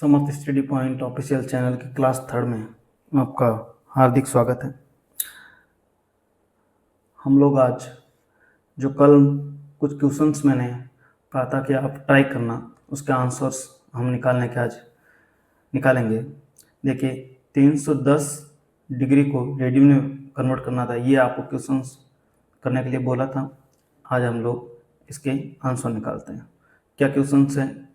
समर्थ study point official channel के class third में आपका हार्दिक स्वागत है। हम लोग आज जो कल कुछ क्वेश्चंस मैंने कहा था कि आप ट्राई करना, उसके आंसर्स हम निकालेंगे। देखिए 310 डिग्री को रेडियन में कन्वर्ट करना था, ये आपको क्वेश्चंस करने के लिए बोला था। आज हम लोग इसके आंसर निकालते हैं। क्या क्वेश्चंस है?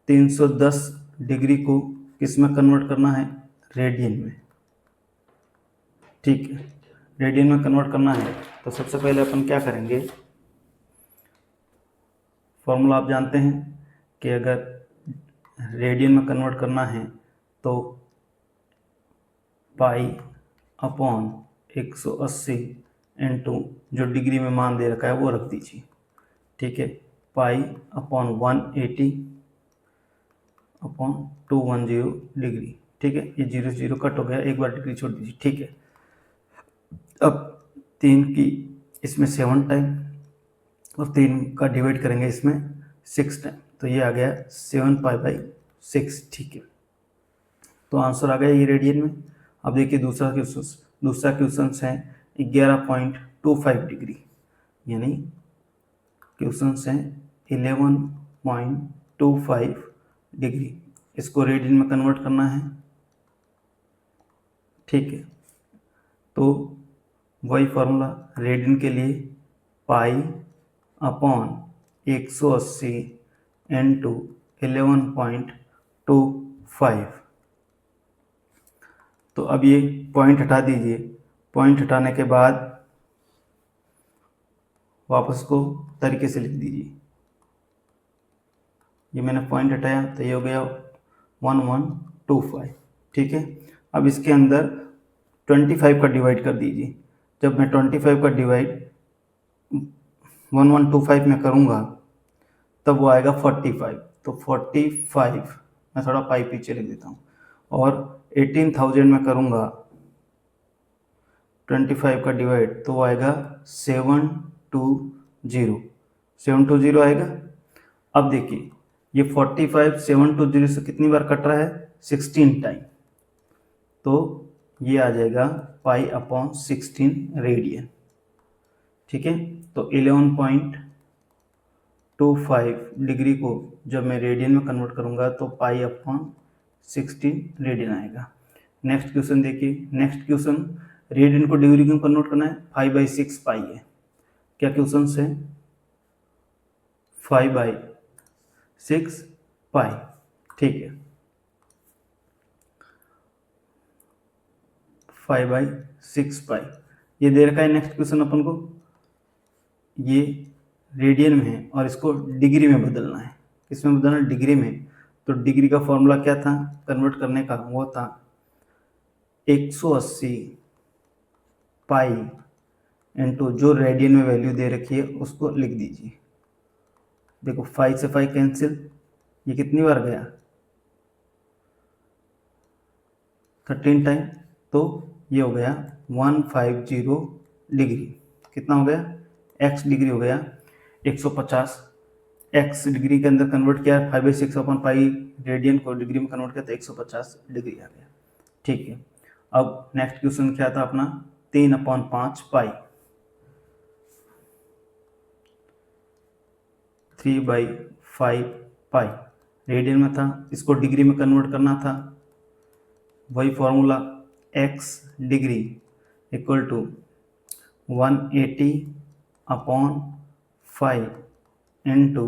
310 डिग्री को किस में कन्वर्ट करना है? रेडियन में। ठीक है, रेडियन में कन्वर्ट करना है तो सबसे पहले अपन क्या करेंगे, फॉर्मूला आप जानते हैं कि अगर रेडियन में कन्वर्ट करना है तो पाई अपॉन 180 इंटू जो डिग्री में मान दे रखा है वो रख दीजिए। ठीक है, पाई अपॉन 180 अपॉन 210 डिग्री। ठीक है, ये 0 0 कट हो गया, एक बार डिग्री छोड़ दीजिए। ठीक है, अब 3 की इसमें 7 टाइम और 3 का डिवाइड करेंगे इसमें 6 टाइम, तो ये आ गया 7 पाई बाई 6। ठीक है, तो आंसर आ गया ये रेडियन में। अब देखिए दूसरा क्वेश्चन है 11.25 डिग्री, यानी क्वेश्चन है 11.25 डिग्री, इसको रेडियन में कन्वर्ट करना है। ठीक है, तो वही फॉर्मूला रेडियन के लिए पाई अपॉन 180 इंटू 11.25। तो अब ये पॉइंट हटा दीजिए। पॉइंट हटाने के बाद वापस को तरीके से लिख दीजिए। ये मैंने पॉइंट हटाया तो ये हो गया 1125। ठीक है, अब इसके अंदर 25 का डिवाइड कर दीजिए। जब मैं 25 का डिवाइड 1125 में करूँगा तब वो आएगा 45। तो 45, मैं थोड़ा पाई पीछे लिख देता हूँ, और 18,000 में करूँगा 25 का डिवाइड तो वो आएगा 720 आएगा। अब देखिए ये 45 720 से कितनी बार कट रहा है? 16 टाइम, तो ये आ जाएगा पाई अपॉन 16 रेडियन। ठीक है, तो 11.25 डिग्री को जब मैं रेडियन में कन्वर्ट करूंगा तो पाई अपॉन 16 रेडियन आएगा। नेक्स्ट क्वेश्चन देखिए। नेक्स्ट क्वेश्चन रेडियन को डिग्री में कन्वर्ट करना है, 5/6 पाई है। क्या क्वेश्चन है? 5/6 पाई। ठीक है, 5/6 पाई ये दे रखा है। नेक्स्ट क्वेश्चन अपन को ये रेडियन में है और इसको डिग्री में बदलना है। किसमें बदलना है? डिग्री में। तो डिग्री का फॉर्मूला क्या था कन्वर्ट करने का? वो था 180 पाई इंटू जो रेडियन में वैल्यू दे रखी है उसको लिख दीजिए। देखो 5 से 5 कैंसिल, ये कितनी बार गया? 13 टाइम, तो ये हो गया 150 डिग्री। कितना हो गया? x डिग्री हो गया 150। x डिग्री के अंदर कन्वर्ट किया 5/6 अपॉन पाई, रेडियन को डिग्री में कन्वर्ट किया तो 150 डिग्री आ गया। ठीक है, अब नेक्स्ट क्वेश्चन क्या था अपना? 3/5 पाई, 3/5 पाई रेडियन में था, इसको डिग्री में कन्वर्ट करना था। वही formula x degree equal to 180 upon 5 into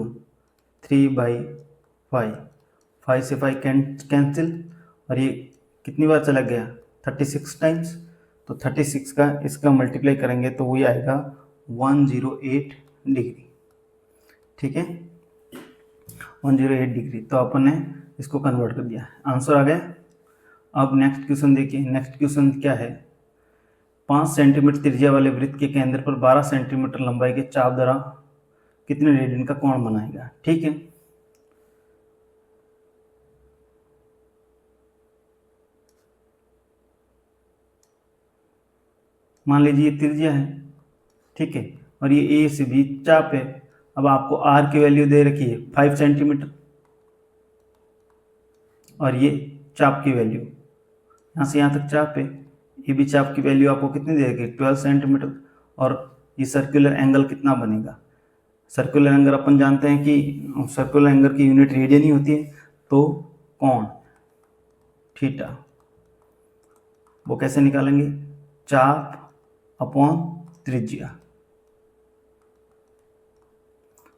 3/5। 5 से 5 कैंसिल, और ये कितनी बार चला गया? 36 टाइम्स। तो 36 का इसका मल्टीप्लाई करेंगे तो वही आएगा 108 डिग्री। ठीक है, 108 डिग्री। तो अपन ने इसको कन्वर्ट कर दिया, आंसर आ गया। अब नेक्स्ट क्वेश्चन देखिए। नेक्स्ट क्वेश्चन क्या है? 5 सेंटीमीटर त्रिज्या वाले वृत्त के केंद्र पर 12 सेंटीमीटर लंबाई के चाप द्वारा कितने रेडियन का कोण बनाएगा? ठीक है, मान लीजिए ये त्रिज्या है। ठीक है, और ये ए से बी चाप है। अब आपको आर की वैल्यू दे रखी है 5 सेंटीमीटर। और ये चाप की वैल्यू, यहाँ से यहाँ तक चाप है, ये भी चाप की वैल्यू आपको कितनी देगी 12 सेंटीमीटर। और ये सर्कुलर एंगल कितना बनेगा, सर्कुलर एंगल अपन जानते हैं कि सर्कुलर एंगल की यूनिट रेडियन ही होती है, तो कोण थीटा वो कैसे निकालेंगे, चाप अपॉन त्रिज्या,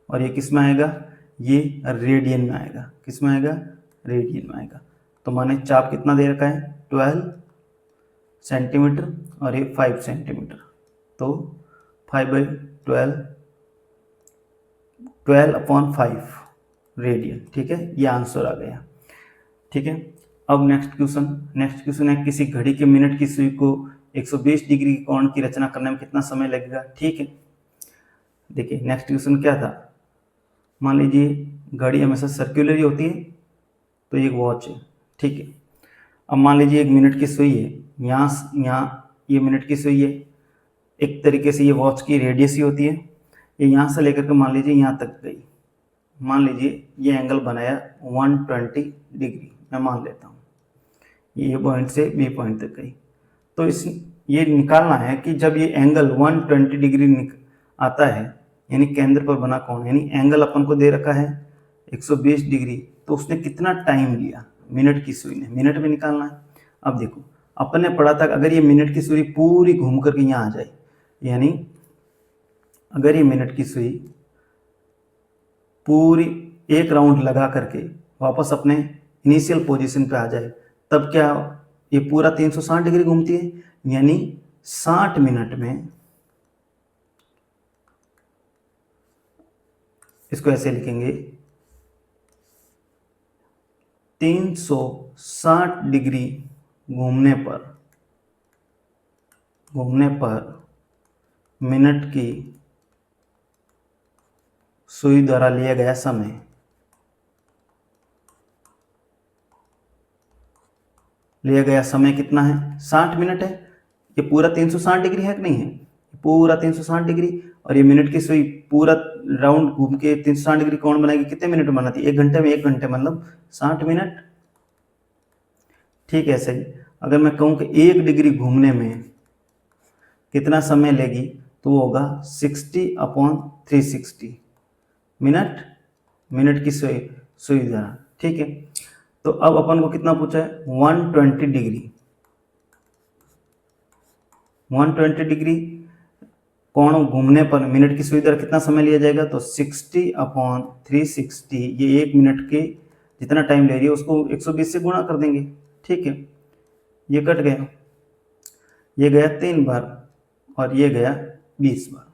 और ये किस में आएगा, ये रेडियन में आएगा, किस में आएगा, रेडियन में आएगा। तो माने चाप कितना दे रखा है 12 सेंटीमीटर और ये 5 सेंटीमीटर, तो 5/12 12/5 रेडियन। ठीक है, ये आंसर आ गया। ठीक है, अब नेक्स्ट क्वेश्चन है किसी घड़ी के मिनट की सुई को 120 डिग्री कोण की रचना करने में कितना समय लगेगा। ठीक है, देखिए नेक्स्ट क्वेश्चन क्या था, मान लीजिए घड़ी हमेशा सर्कुलर ही होती है, तो एक वॉच है। ठीक है, अब मान लीजिए एक मिनट की सुई है, यहाँ ये मिनट की सुई है, एक तरीके से ये वॉच की रेडियस ही होती है, ये यहाँ से लेकर के मान लीजिए यहाँ तक गई, मान लीजिए ये एंगल बनाया 120 डिग्री, मैं मान लेता हूँ ये पॉइंट से बी पॉइंट तक गई। तो इस ये निकालना है कि जब ये एंगल 120 डिग्री आता है, यानी केंद्र पर बना कोण, यानी एंगल अपन को दे रखा है 120 डिग्री, तो उसने कितना टाइम लिया, मिनट की सुई ने, मिनट में निकालना है। अब देखो अपन ने पढ़ा था अगर ये मिनट की सुई पूरी घूम करके यहाँ आ जाए, यानी अगर ये मिनट की सुई पूरी एक राउंड लगा करके वापस अपने इनिशियल पोजीशन पे आ जाए, तब क्या ये पूरा 360 डिग्री घूमती है, यानी 60 मिनट में, इसको ऐसे लिखेंगे 360 डिग्री घूमने पर मिनट की सुई द्वारा लिया गया समय, कितना है 60 मिनट है। ये पूरा 360 डिग्री है कि नहीं है, पूरा 360 डिग्री, और ये मिनट की सुई पूरा राउंड घूम के 360 डिग्री कोण बनाएगी, कितने मिनट में बनाती है, 1 घंटे में, 1 घंटे मतलब 60 मिनट। ठीक है, सही। अगर मैं कहूँ कि 1 डिग्री घूमने में कितना समय लेगी, तो वो होगा 60/360 मिनट की सुई द्वारा। ठीक है, तो अब अपन को कितना पूछा है 120 डिग्री कोण घूमने पर मिनट की सुई द्वारा कितना समय लिया जाएगा, तो 60/360, ये 1 मिनट के जितना टाइम ले रही है उसको 120 से गुणा कर देंगे। ठीक है, ये कट गया, ये गया 3 बार और ये गया 20 बार,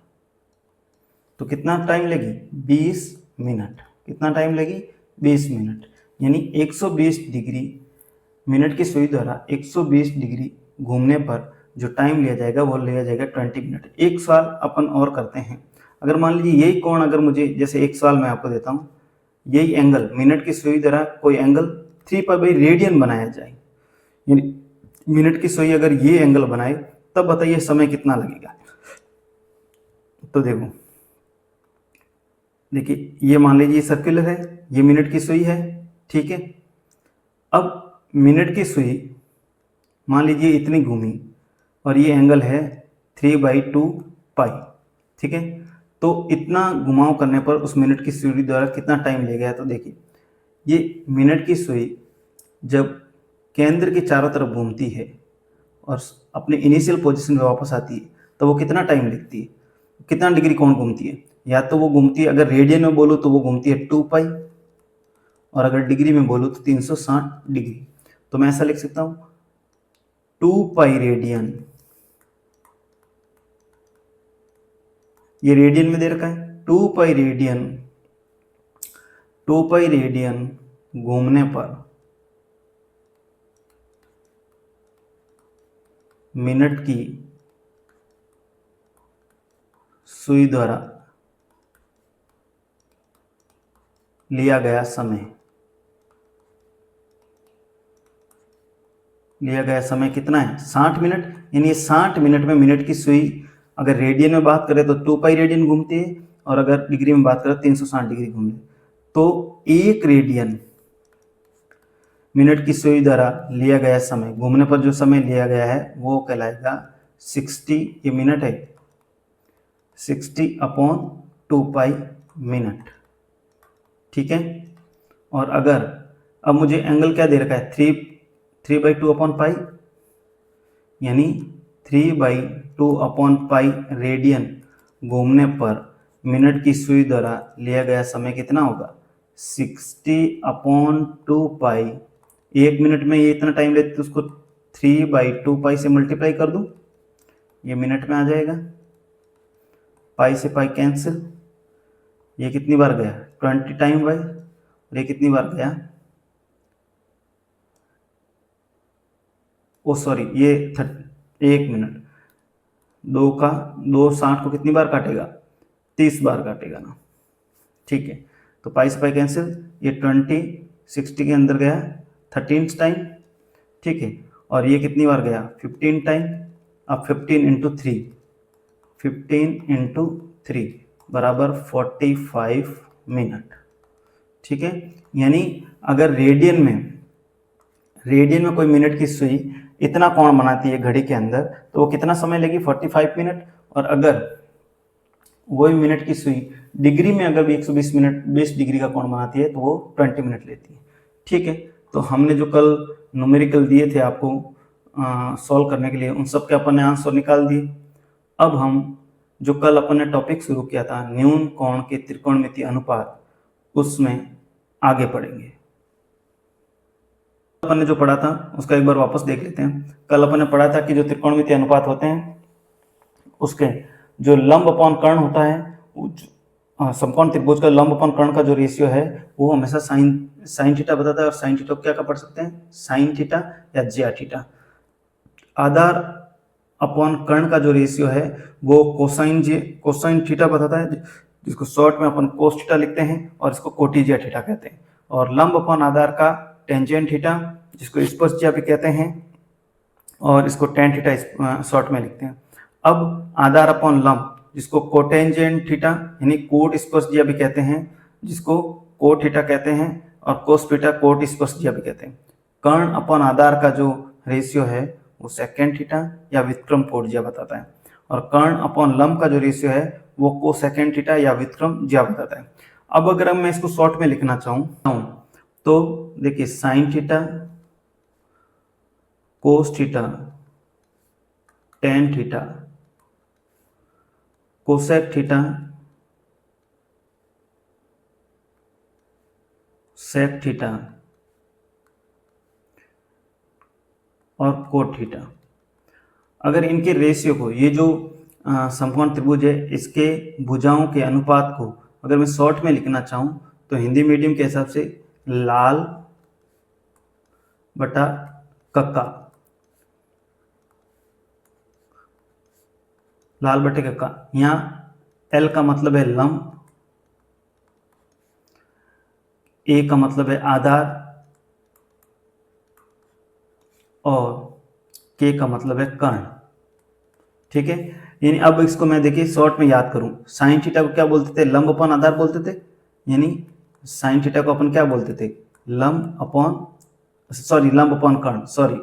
तो कितना टाइम लगी 20 मिनट, कितना टाइम लगी 20 मिनट, यानी 120 डिग्री मिनट की सुई द्वारा 120 डिग्री घूमने पर जो टाइम लिया जाएगा वो लिया जाएगा 20 मिनट। एक सवाल अपन और करते हैं, अगर मान लीजिए यही कोण, अगर मुझे जैसे एक सवाल मैं आपको देता हूँ, यही एंगल मिनट की सुई द्वारा कोई एंगल 3π रेडियन बनाया जाए, यानी मिनट की सुई अगर ये एंगल बनाए, तब बताइए समय कितना लगेगा। तो देखिए ये मान लीजिए सर्कुलर है, ये मिनट की सुई है। ठीक है, अब मिनट की सुई मान लीजिए इतनी घूमी और ये एंगल है 3/2π। ठीक है, तो इतना घुमाव करने पर उस मिनट की सुई द्वारा कितना टाइम ले गया, तो देखिए ये मिनट की सुई जब केंद्र के चारों तरफ घूमती है और अपने इनिशियल पोजीशन में वापस आती है, तो वो कितना टाइम लेती है, कितना डिग्री कोण घूमती है, या तो वो घूमती है, अगर रेडियन में बोलूँ तो वो घूमती है 2π, और अगर डिग्री में बोलूँ तो 360 डिग्री। तो मैं ऐसा लिख सकता हूँ 2π रेडियन, ये रेडियन में दे रखा है, 2π रेडियन घूमने पर मिनट की सुई द्वारा लिया गया समय, कितना है 60 मिनट, यानी 60 मिनट में मिनट की सुई अगर रेडियन में बात करें तो 2π रेडियन घूमती है, और अगर डिग्री में बात करें 360 डिग्री घूमती है। तो 1 रेडियन मिनट की सुई द्वारा लिया गया समय, घूमने पर जो समय लिया गया है वो कहलाएगा 60, ये मिनट है, 60/2 पाई मिनट। ठीक है। और अगर अब मुझे एंगल क्या दे रखा है, 3/2/पाई, यानी 3/2/पाई रेडियन घूमने पर मिनट की सुई द्वारा लिया गया समय कितना होगा, 60/2 पाई। एक मिनट में ये इतना टाइम लेते तो उसको 3/2 पाई से मल्टीप्लाई कर दूं, ये मिनट में आ जाएगा। पाई से पाई कैंसिल, ये कितनी बार गया 20 टाइम बाय, और ये कितनी बार गया, ओ सॉरी ये 1 मिनट, 2 60 को कितनी बार काटेगा, 30 बार काटेगा ना। ठीक है, तो पाई से पाई कैंसिल, ये 60 के अंदर गया 13 टाइम। ठीक है, और ये कितनी बार गया 15 टाइम। अब 15 × 3 बराबर 45 मिनट। ठीक है, यानी अगर रेडियन में कोई मिनट की सुई इतना कोण बनाती है घड़ी के अंदर, तो वो कितना समय लेगी 45 मिनट। और अगर वही मिनट की सुई डिग्री में अगर भी 120 मिनट 20 डिग्री का कोण बनाती है तो वो 20 मिनट लेती है। ठीक है, तो हमने जो कल न्यूमेरिकल दिए थे आपको सॉल्व करने के लिए, उन सब के अपन ने आंसर निकाल दिए। अब हम जो कल अपन ने टॉपिक शुरू किया था न्यून कोण के त्रिकोणमितीय अनुपात, उसमें आगे पढ़ेंगे। अपन ने जो पढ़ा था उसका एक बार वापस देख लेते हैं। कल अपन ने पढ़ा था कि जो त्रिकोणमितीय अनुपात होते हैं उसके जो लंब अपॉन कर्ण होता है, समकोण त्रिभुज का लंब अपॉन कर्ण का जो रेशियो है वो हमेशा साइन थीटा बताता है। और साइन थीटा को क्या पढ़ सकते हैं, साइन थीटा या ज्या थीटा। आधार अपॉन कर्ण का जो रेशियो है वो कोसाइन थीटा बताता है, जिसको शॉर्ट में अपन कोस थीटा लिखते हैं, और इसको कोटिज्या थीटा कहते हैं। और लंब अपॉन आधार का टेंजेंट थीटा, जिसको स्पर्शज्या भी कहते हैं, और इसको टेन थीटा शॉर्ट में लिखते हैं। अब आधार अपॉन लंब, जिसको कोटेंजेंट थीटा यानी कोट स्पर्शज्या भी कहते हैं, जिसको कोट थीटा कहते हैं, और कोस थीटा कोट स्पर्शज्या भी कहते हैं। कर्ण अपॉन आधार का जो रेशियो है वो सेकेंड थीटा या व्युत्क्रम कोट ज्या बताता है। और कर्ण अपॉन लंब का जो रेशियो है वो को सेकेंड थीटा या व्युत्क्रम ज्या बताता है। अब अगर मैं इसको शॉर्ट में लिखना चाहूँ तो देखिए sine theta, cos theta, tan theta, cosec theta, sec theta और कोट थीटा। अगर इनके रेशियो को, ये जो समकोण त्रिभुज है इसके भुजाओं के अनुपात को अगर मैं शॉर्ट में लिखना चाहूं तो हिंदी मीडियम के हिसाब से लाल बटा कक्का, लाल बटे कक्का। यहाँ एल का मतलब है लंब, ए का मतलब है आधार, और के का मतलब है कर्ण। ठीक है, यानी अब इसको मैं देखिए शॉर्ट में याद करूं, साइन थीटा को क्या बोलते थे, लंब अपॉन आधार बोलते थे। यानी साइन थीटा को अपन क्या बोलते थे, लंब अपॉन कर्ण, सॉरी,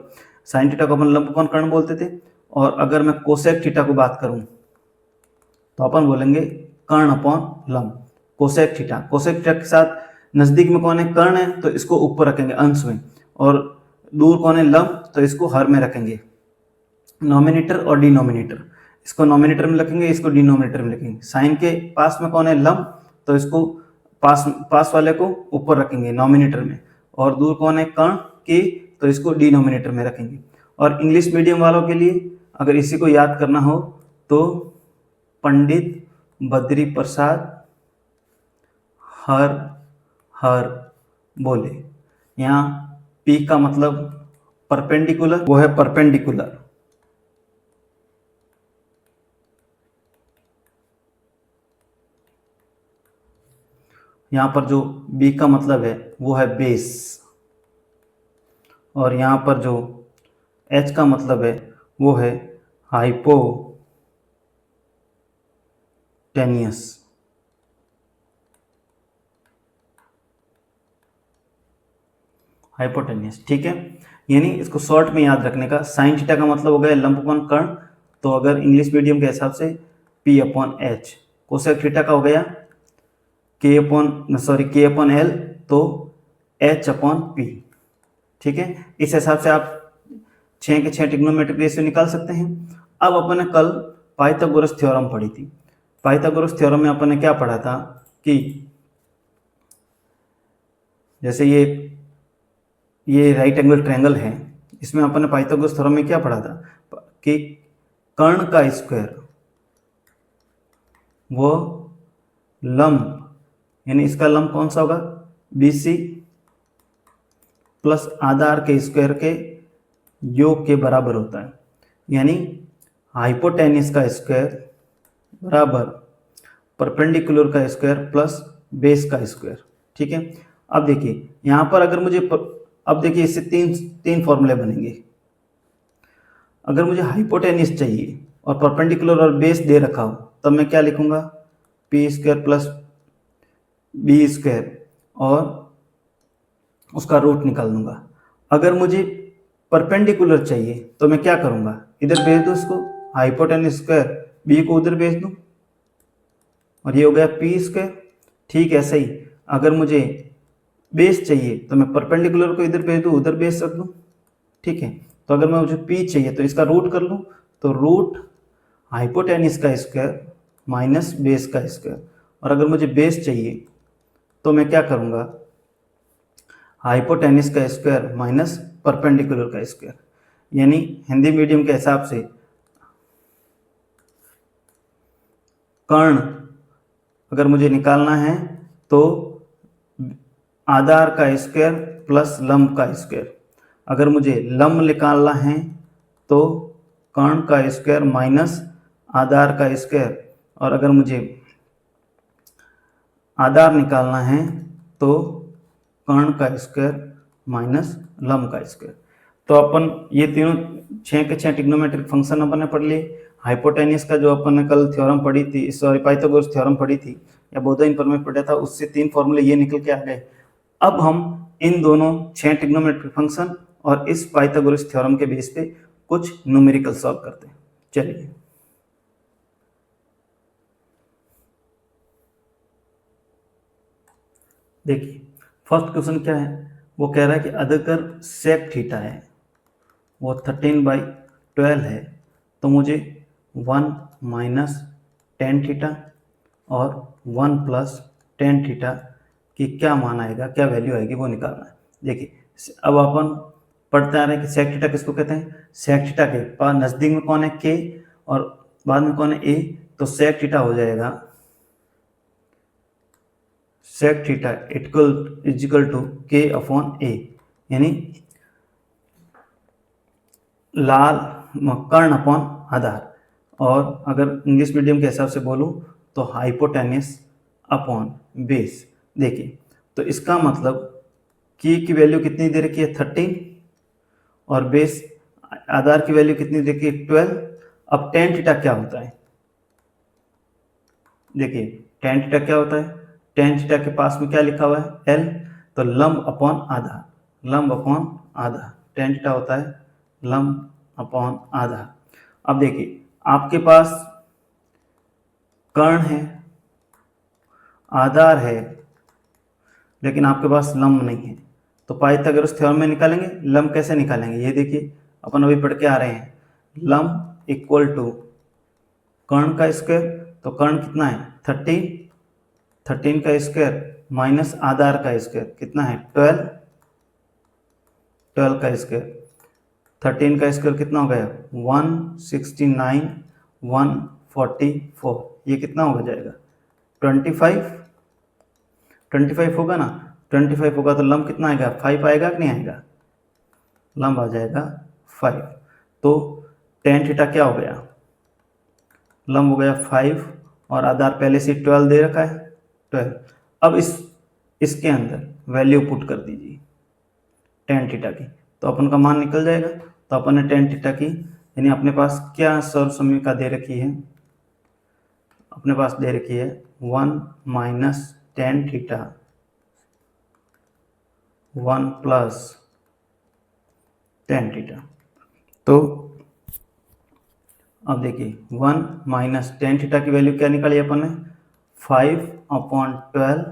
साइन थीटा को अपन लंब अपॉन कर्ण बोलते थे। और अगर मैं कोसेक थीटा को बात करूं तो अपन बोलेंगे कर्ण अपॉन लंब। कोसेक थीटा के साथ नजदीक में कौन है, कर्ण है, तो इसको ऊपर रखेंगे अंश में, और दूर कौन है, लंब, तो इसको हर में रखेंगे। नॉमिनेटर और डिनोमिनेटर, इसको नॉमिनेटर में रखेंगे, इसको डिनोमिनेटर में रखेंगे। साइन के पास में कौन है, लंब, तो इसको पास वाले को ऊपर रखेंगे नॉमिनेटर में, और दूर कौन है, कर्ण के, तो इसको डिनोमिनेटर में रखेंगे। और इंग्लिश मीडियम वालों के लिए अगर इसी को याद करना हो तो पंडित बद्री प्रसाद हर हर बोले। यहाँ पी का मतलब परपेंडिकुलर, वो है परपेंडिकुलर। यहाँ पर जो बी का मतलब है वो है बेस, और यहाँ पर जो एच का मतलब है वो है हाइपोटेनियस। हाइपोटेनियस, ठीक है। यानी इसको शॉर्ट में याद रखने का, साइन थीटा का मतलब हो गया लंब अपॉन कर्ण, तो अगर इंग्लिश मीडियम के हिसाब से P upon H. Cosec theta का हो गया के अपॉन एल, तो H अपॉन P, ठीक है। इस हिसाब से आप 6 के 6 ट्रिग्नोमेट्रिक रेशियो निकाल सकते हैं। अब अपन ने कल पाइथागोरस थ्योरम पढ़ी थी। पाइथागोरस थ्योरम में अपन ने क्या पढ़ा था कि जैसे ये राइट एंगल ट्रायंगल है, इसमें अपन ने पाइथागोरस थ्योरम में क्या पढ़ा था कि कर्ण का स्क्वायर वो लंब, यानी इसका लंब कौन सा होगा, BC प्लस आधार के स्क्वायर के योग के बराबर होता है। यानी हाइपोटेनियस का स्क्वायर बराबर परपेंडिकुलर का स्क्वायर प्लस बेस का स्क्वायर, ठीक है। अब देखिए यहाँ पर अगर मुझे अब देखिए इससे तीन फॉर्मूले बनेंगे। अगर मुझे हाइपोटेनियस चाहिए और परपेंडिकुलर और बेस दे रखा हो, तब मैं क्या लिखूंगा, P square plus B square और उसका रूट निकाल दूंगा। अगर मुझे परपेंडिकुलर चाहिए तो मैं क्या करूंगा, इधर भेज दूं इसको, हाइपोटेनियस स्क्वायर बी को उधर भेज दूं और ये हो गया पी स्क्वायर, ठीक है। सही, अगर मुझे बेस चाहिए तो मैं परपेंडिकुलर को इधर भेज दूं, उधर बेस रख दूं, ठीक है। तो अगर मुझे पी चाहिए तो इसका रूट कर लूं, तो रूट हाइपोटेनियस का स्क्वायर माइनस बेस का स्क्वायर। और अगर मुझे बेस चाहिए तो मैं क्या करूंगा, हाइपोटेनियस का स्क्वायर माइनस परपेंडिकुलर का स्क्वायर। यानी हिंदी मीडियम के हिसाब से कर्ण अगर मुझे निकालना है तो आधार का स्क्वायर प्लस लंब का स्क्वायर। अगर मुझे लंब निकालना है तो कर्ण का स्क्वायर माइनस आधार का स्क्वायर। और अगर मुझे आधार निकालना है तो कर्ण का स्क्वायर माइनस लंब का स्क्वायर। तो अपन ये तीनों 6 के 6 ट्रिग्नोमेट्रिक फंक्शन अपन ने पढ़ लिए। हाइपोटेनियस का जो अपन ने कल थ्योरम पढ़ी थी, सॉरी पाइथागोरस थ्योरम पढ़ी थी या बोधायन में पढ़ा था, उससे 3 फॉर्मूले ये निकल के आ गए। अब हम इन दोनों 6 ट्रिग्नोमेट्रिक फंक्शन और इस पाइथागोरस थ्योरम के बेस पे कुछ न्यूमेरिकल सॉल्व करते हैं। चलिए, देखिए फर्स्ट क्वेश्चन क्या है, वो कह रहा है कि अगर सेक थीटा है वो 13/12 है, तो मुझे 1 माइनस टेन थीटा और 1 प्लस टेन थीटा की क्या मान आएगा, क्या वैल्यू आएगी, वो निकालना है। देखिए अब अपन पढ़ते आ रहे हैं कि सेक थीटा किसको कहते हैं। सेक थीटा के पास नज़दीक में कौन है, के, और बाद में कौन है, ए। तो सेक थीटा हो जाएगा सेक थीटा इजिकल टू के अपॉन ए, यानी लाल कर्ण अपॉन आधार। और अगर इंग्लिश मीडियम के हिसाब से बोलूँ तो हाइपोटेनियस अपॉन बेस। देखिए तो इसका मतलब की वैल्यू कितनी दे रखी है, 13, और बेस आधार की वैल्यू कितनी दे रखी है, 12। अब टेन थीटा क्या होता है, देखिए टेन थीटा क्या होता है, टेन थीटा के पास में क्या लिखा हुआ है, एल। तो लंब अपॉन आधा, लंब अपॉन आधा, टेन थीटा होता है लंब अपॉन आधा। अब देखिए आपके पास कर्ण है, आधार है, लेकिन आपके पास लंब नहीं है। तो पाइथागोरस थ्योरम में निकालेंगे, लंब कैसे निकालेंगे, ये देखिए अपन अभी पढ़ के आ रहे हैं, लंब इक्वल टू कर्ण का स्क्वायर। तो कर्ण कितना है, 13 का स्क्वायर माइनस आधार का स्क्वायर कितना है, 12 का स्क्वायर। 13 का स्क्वायर कितना हो गया, 169, 144, ये कितना हो जाएगा, 25 होगा ना, 25 होगा तो लंब कितना आएगा, 5 आएगा कि नहीं आएगा, लंब आ जाएगा 5। तो टेन थीटा क्या हो गया, लंब हो गया 5 और आधार पहले से 12 दे रखा है, 12। अब इसके अंदर वैल्यू पुट कर दीजिए टेन थीटा की, तो अपन का मान निकल जाएगा। तो अपन ने टेन थीटा की, यानी अपने पास क्या सर्व समीकरण दे रखी है, अपने पास दे रखी है 1 minus tan theta 1 plus tan theta. तो अब देखिए 1 माइनस टेन थीटा की वैल्यू क्या निकाली अपन ने, 5/12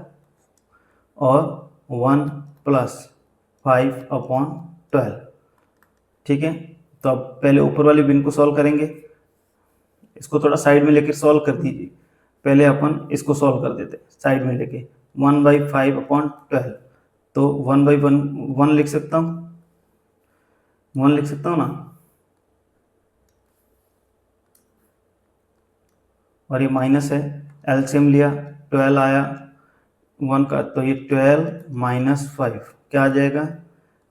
और 1 प्लस 5/12। ठीक है, तो अब पहले ऊपर वाली बिन को सॉल्व करेंगे, इसको थोड़ा साइड में लेकर सॉल्व कर दीजिए। पहले अपन इसको सॉल्व कर देते साइड में लेके, 1/5/12, तो 1/1 1 लिख सकता हूँ, 1 लिख सकता हूँ ना, और ये माइनस है, एलसीएम लिया 12 आया 1 का, तो ये 12 माइनस 5 क्या आ जाएगा,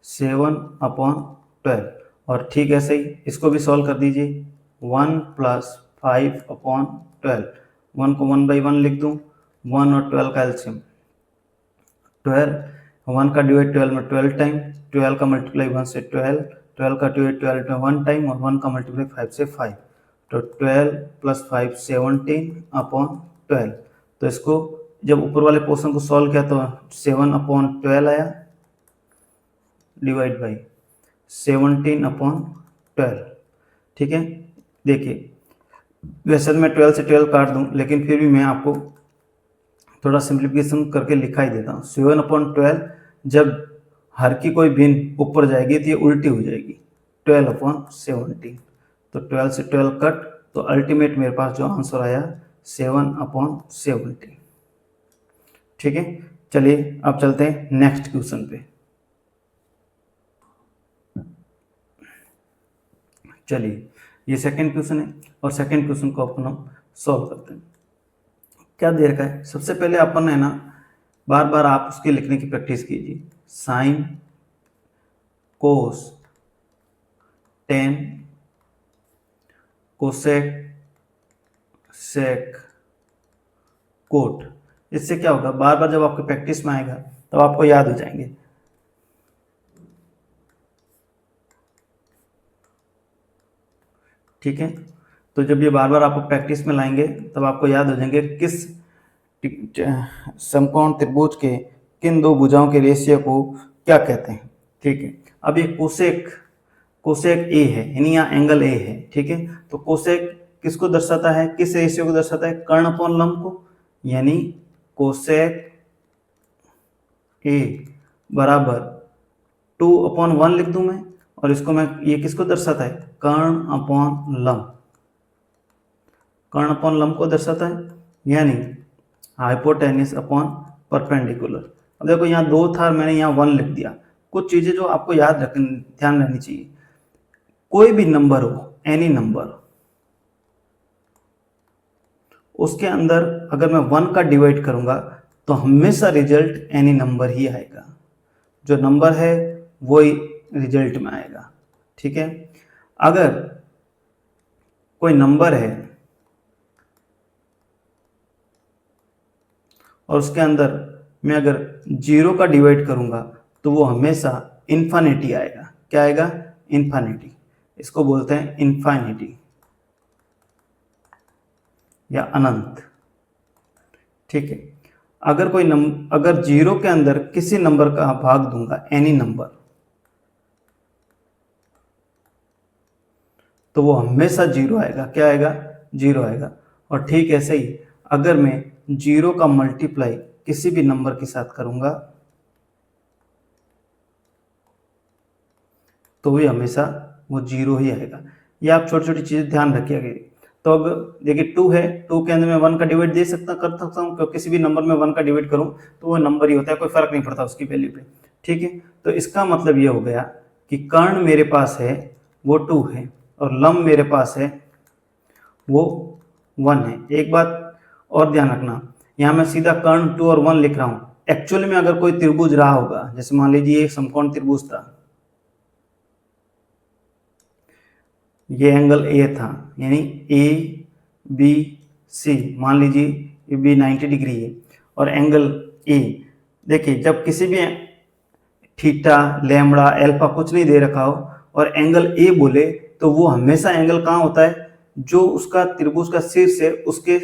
7/12। और ठीक ऐसे ही इसको भी सॉल्व कर दीजिए, 1 प्लस 5/12, 1 को 1/1 लिख दूँ, 1 और 12 का एलसीएम 12, 1 का डिवाइड 12 में 12 टाइम, 12 का मल्टीप्लाई 1 से 12, 12 का डिवाइड 12 में 1 टाइम, और 1 का मल्टीप्लाई 5 से 5, तो 12 प्लस 5 17/12। तो इसको जब ऊपर वाले पोर्शन को सॉल्व किया तो 7/12 आया, डिवाइड बाई 17/12। ठीक है, देखिए वैसे तो मैं 12 से 12 काट दूं, लेकिन फिर भी मैं आपको थोड़ा सिंप्लीफिकेशन करके लिखा ही देता हूँ। 7/12 जब हर की कोई भिन्न ऊपर जाएगी तो ये उल्टी हो जाएगी, 12/17, तो 12 से 12 कट, तो अल्टीमेट मेरे पास जो आंसर आया 7/17। ठीक है, चलिए अब चलते हैं नेक्स्ट क्वेश्चन पे। चलिए ये सेकंड क्वेश्चन है, और सेकंड क्वेश्चन को अपन हम सॉल्व करते हैं। क्या दे रखा है, सबसे पहले अपन है ना, बार बार आप उसके लिखने की प्रैक्टिस कीजिए, sine cos tan cosec sec cot. इससे क्या होगा, बार बार जब आपके प्रैक्टिस में आएगा तब आपको याद हो जाएंगे। ठीक है, तो जब ये बार बार आपको प्रैक्टिस में लाएंगे तब आपको याद हो जाएंगे किस समकोण त्रिभुज के किन दो भुजाओं के रेशियो को क्या कहते हैं। ठीक है, अब ये कोसेक कोसेक ए है, यानी यहाँ एंगल ए है। ठीक है, तो कोसेक किसको दर्शाता है, किस रेशियो को दर्शाता है, कर्ण अपॉन लंब को, यानी कोसेक ए बराबर 2/1 लिख दूं मैं, और इसको मैं, ये किसको दर्शाता है, कर्ण अपॉन लंब, कर्ण अपॉन लंब को दर्शाता है, यानी हाइपोटेन्यूस अपॉन परपेंडिकुलर। अब देखो यहाँ 2 था, मैंने यहाँ 1 लिख दिया। कुछ चीजें जो आपको याद रखनी, ध्यान रहनी चाहिए, कोई भी नंबर हो, एनी नंबर, उसके अंदर अगर मैं 1 का डिवाइड करूंगा तो हमेशा रिजल्ट एनी नंबर ही आएगा, जो नंबर है वही रिजल्ट में आएगा। ठीक है, अगर कोई नंबर है और उसके अंदर मैं अगर 0 का डिवाइड करूंगा तो वो हमेशा इन्फिनिटी आएगा। क्या आएगा, इन्फिनिटी, इसको बोलते हैं इन्फिनिटी या अनंत। ठीक है, अगर कोई अगर 0 के अंदर किसी नंबर का भाग दूंगा, एनी नंबर, तो वो हमेशा 0 आएगा। क्या आएगा, 0 आएगा। और ठीक ऐसे ही अगर मैं 0 का मल्टीप्लाई किसी भी नंबर के साथ करूंगा तो भी हमेशा वो 0 ही आएगा। ये आप छोटी छोटी चीजें ध्यान रखिएगा। तो अब देखिए 2 है, 2 के अंदर मैं 1 का डिवाइड कर सकता हूँ, क्योंकि किसी भी नंबर में 1 का डिवाइड करूँ तो वो नंबर ही होता है, कोई फर्क नहीं पड़ता उसकी वैल्यू पे। ठीक है, तो इसका मतलब ये हो गया कि कर्ण मेरे पास है वो 2 है, और लंब मेरे पास है वो 1 है। एक बात और ध्यान रखना, यहाँ मैं सीधा कर्ण 2 और 1 लिख रहा हूँ, एक्चुअली में अगर कोई त्रिभुज रहा होगा, जैसे मान लीजिए एक समकोण त्रिभुज था, ये एंगल ए था, यानी ए बी सी, मान लीजिए ये बी 90 डिग्री है, और एंगल ए, देखिए जब किसी भी थीटा लैम्बडा अल्फा कुछ नहीं दे रखा हो और एंगल ए बोले, तो वो हमेशा एंगल कहाँ होता है, जो उसका त्रिभुज का शीर्ष है उसके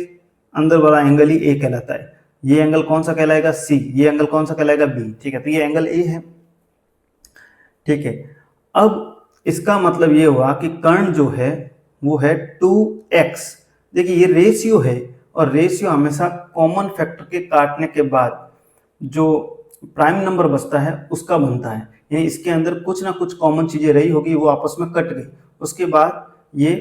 अंदर वाला एंगल ही ए कहलाता है। ये एंगल कौन सा कहलाएगा, सी, ये एंगल कौन सा कहलाएगा, बी। ठीक है, तो ये एंगल ए है। ठीक है, अब इसका मतलब ये हुआ कि कर्ण जो है वो है 2x। देखिए ये रेशियो है, और रेशियो हमेशा कॉमन फैक्टर के काटने के बाद जो प्राइम नंबर बचता है उसका बनता है, यानी इसके अंदर कुछ ना कुछ कॉमन चीजें रही होगी, वो आपस में कट गई, उसके बाद ये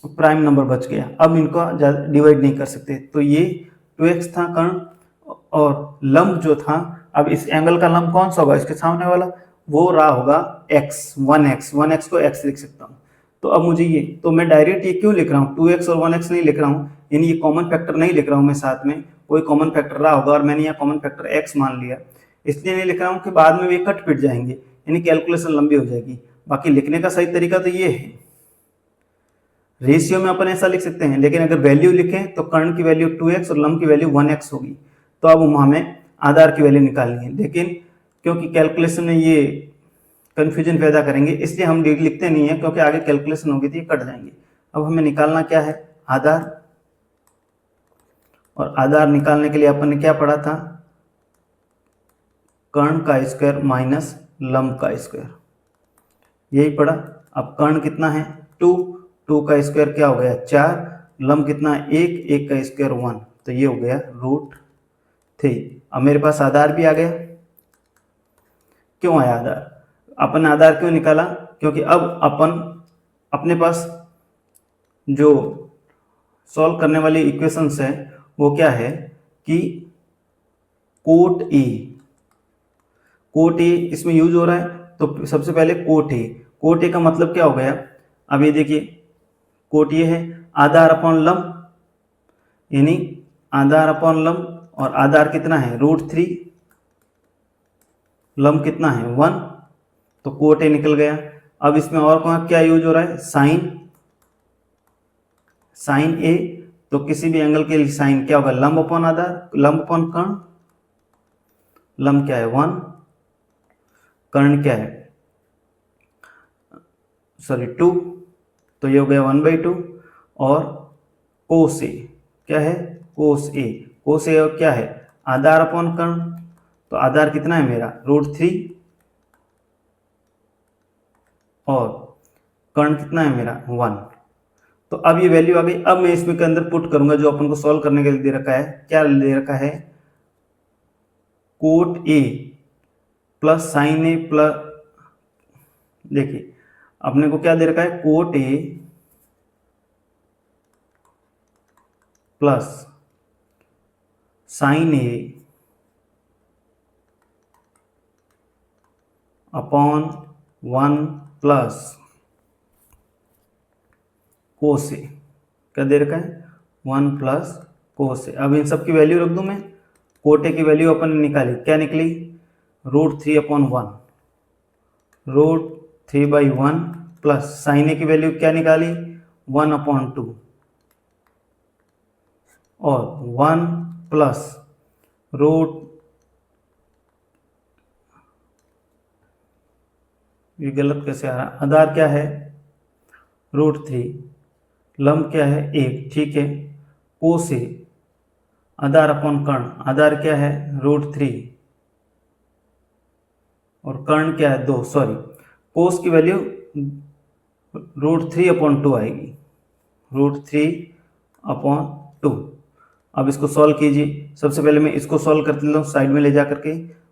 प्राइम नंबर बच गया। अब इनका डिवाइड नहीं कर सकते, तो ये 2x था कर्ण, और लंब जो था, अब इस एंगल का लंब कौन सा होगा, इसके सामने वाला, वो रहा होगा x, 1x को x लिख सकता हूँ। तो अब मुझे ये, तो मैं डायरेक्ट ये क्यों लिख रहा हूँ, 2x और 1x नहीं लिख रहा हूँ, यानी ये कॉमन फैक्टर नहीं लिख रहा हूँ मैं, साथ में कोई कॉमन फैक्टर रहा होगा और मैंने यहाँ कॉमन फैक्टर x मान लिया, इसलिए नहीं लिख रहा हूँ कि बाद में ये कट पिट जाएंगे, यानी कैलकुलेशन लंबी हो जाएगी। बाकी लिखने का सही तरीका तो ये है, रेशियो में अपन ऐसा लिख सकते हैं, लेकिन अगर वैल्यू लिखें तो कर्ण की वैल्यू 2x और लंब की वैल्यू 1x होगी, तो अब हमें आधार की वैल्यू निकालनी है, लेकिन क्योंकि कैलकुलेशन में ये कंफ्यूजन पैदा करेंगे इसलिए हम लिखते नहीं है, क्योंकि आगे कैलकुलेशन होगी तो ये कट जाएंगे। अब हमें निकालना क्या है, आधार, और आधार निकालने के लिए अपन ने क्या पढ़ा था, कर्ण का स्क्वायर माइनस लंब का स्क्वायर, यही पढ़ा। अब कर्ण कितना है 2, 2 का स्क्वायर क्या हो गया 4, लंब कितना है 1, 1 का स्क्वायर 1, तो ये हो गया √3। अब मेरे पास आधार भी आ गया। क्यों आया आधार, अपन आधार क्यों निकाला, क्योंकि अब अपन अपने पास जो सॉल्व करने वाली इक्वेशंस है वो क्या है कि कोट ए, कोट ए इसमें यूज हो रहा है, तो सबसे पहले कोट ए, कोट ए का मतलब क्या हो गया, अब ये देखिए कोट ये है आधार अपॉन लंब, यानी आधार अपॉन लंब, और आधार कितना है √3, लंब कितना है 1, तो कोट ए निकल गया। अब इसमें और कौन क्या यूज हो रहा है, साइन ए, तो किसी भी एंगल के लिए साइन क्या होगा, लंब अपॉन आधार, लंब अपॉन कर्ण, लंब क्या है 1, कर्ण क्या है सॉरी 2, तो ये हो गया 1/2, और कोस ए क्या है, कोस ए, कोस ए क्या है आधार अपॉन कर्ण, तो आधार कितना है मेरा √3, और कर्ण कितना है मेरा 1। तो अब ये वैल्यू आ गई। अब मैं इसमें के अंदर पुट करूंगा जो अपन को सॉल्व करने के लिए दे रखा है, क्या दे रखा है, cot A plus sine A plus, देखिए अपने को क्या दे रखा है, cot A plus sine A upon 1 plus cos A, क्या दे रखा है 1 प्लस कोस ए। अब इन सब की वैल्यू रख दूं मैं, कोट ए की वैल्यू अपन ने निकाली, क्या निकली √3/1, √3/1 प्लस साइन ए की वैल्यू क्या निकाली 1/2, और 1 प्लस ये गलत कैसे आ रहा, आधार क्या है √3, लंब क्या है 1, ठीक है, कोस ए आधार अपॉन कर्ण, आधार क्या है √3 और कर्ण क्या है 2, सॉरी कोस की वैल्यू √3/2 आएगी, √3/2। अब इसको सॉल्व कीजिए, सबसे पहले मैं इसको सॉल्व कर लेता हूँ साइड में ले जा करके,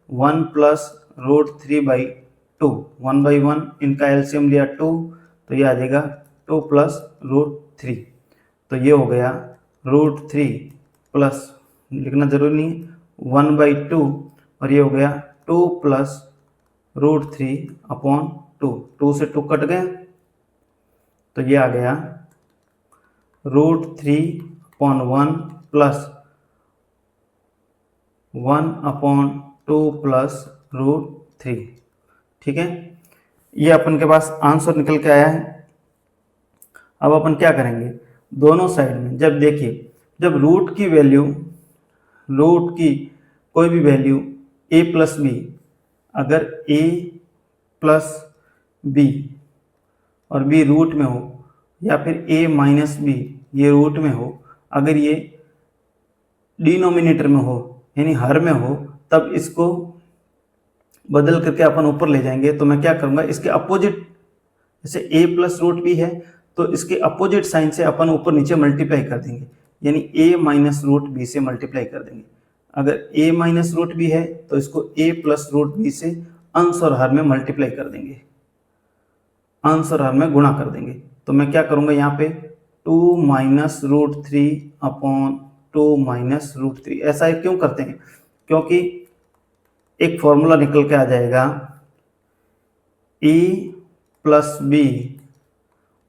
1 प्लस √3/2, 1/1 इनका एलसीएम लिया 2, तो ये आ जाएगा 2 प्लस √3, तो ये हो गया √3 प्लस, लिखना जरूरी नहीं है 1/2, और ये हो गया 2 प्लस √3/2, 2 से 2 कट गए, तो ये आ गया √3/1 प्लस 1/2 प्लस √3, ठीक है, ये अपन के पास आंसर निकल के आया है। अब अपन क्या करेंगे, दोनों साइड में जब देखिए, जब रूट की वैल्यू, रूट की कोई भी वैल्यू a प्लस बी, अगर a प्लस बी और b रूट में हो, या फिर a माइनस बी ये रूट में हो, अगर ये डिनोमिनेटर में हो यानी हर में हो, तब इसको बदल करके अपन ऊपर ले जाएंगे। तो मैं क्या करूँगा, इसके अपोजिट जैसे a प्लस रूट बी है तो इसके अपोजिट साइन से अपन ऊपर नीचे मल्टीप्लाई कर देंगे, यानी a माइनस रूट बी से मल्टीप्लाई कर देंगे। अगर a माइनस रूट बी है तो इसको a प्लस रूट बी से अंश और हर में मल्टीप्लाई कर देंगे, अंश और हर में गुणा कर देंगे। तो मैं क्या करूंगा यहाँ पे 2 minus root three upon 2 minus root three. ऐसा क्यों करते हैं? क्योंकि एक फॉर्मूला निकल के आ जाएगा a प्लस बी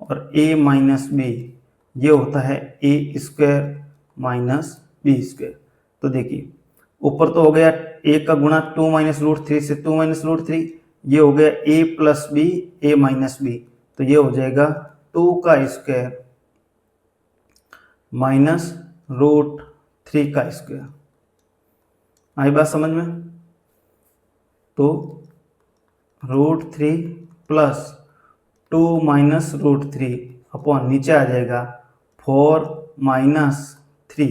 और a माइनस बी, ये होता है a square minus B square. तो देखिए ऊपर तो हो गया a का गुणा 2 माइनस रूट थ्री से 2 माइनस रूट थ्री, ये हो गया a plus B a minus B, तो ये हो जाएगा 2 का स्क्वायर माइनस रूट थ्री का स्क्वायर। आई बात समझ में? तो root three plus 2 minus root three upon नीचे आ जाएगा 4 minus three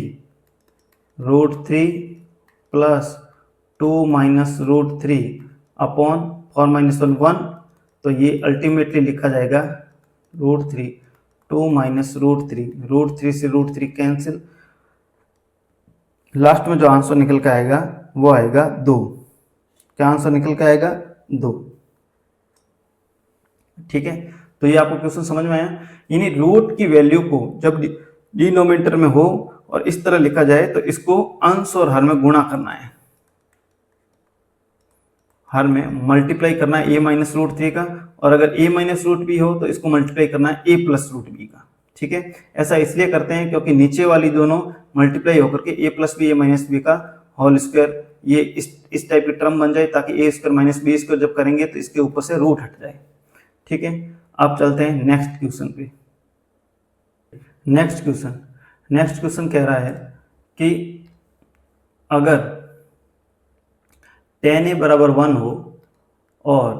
root three plus 2 minus root three upon 4 minus 1 1, तो ये अल्टीमेटली लिखा जाएगा root three 2 minus root three से रूट थ्री कैंसिल, लास्ट में जो आंसर निकल के आएगा वो आएगा 2। क्या आंसर निकल के आएगा? 2। ठीक है, तो ये आपको क्वेश्चन समझ में आया? यानी रूट की वैल्यू को जब डिनोमिनेटर में हो और इस तरह लिखा जाए तो इसको अंश और हर में गुणा करना है, हर में मल्टीप्लाई करना है a माइनस रूट थ्री का, और अगर a माइनस रूट बी हो तो इसको मल्टीप्लाई करना है a प्लस रूट बी का। ठीक है, ऐसा इसलिए करते हैं क्योंकि नीचे वाली दोनों मल्टीप्लाई होकर के a plus B a minus B का होल स्क्वायर ये इस टाइप की टर्म बन जाए, ताकि a square minus B square जब करेंगे तो इसके ऊपर से रूट हट जाए। ठीक है, अब चलते हैं नेक्स्ट क्वेश्चन पे। नेक्स्ट क्वेश्चन कह रहा है कि अगर tan a बराबर 1 हो और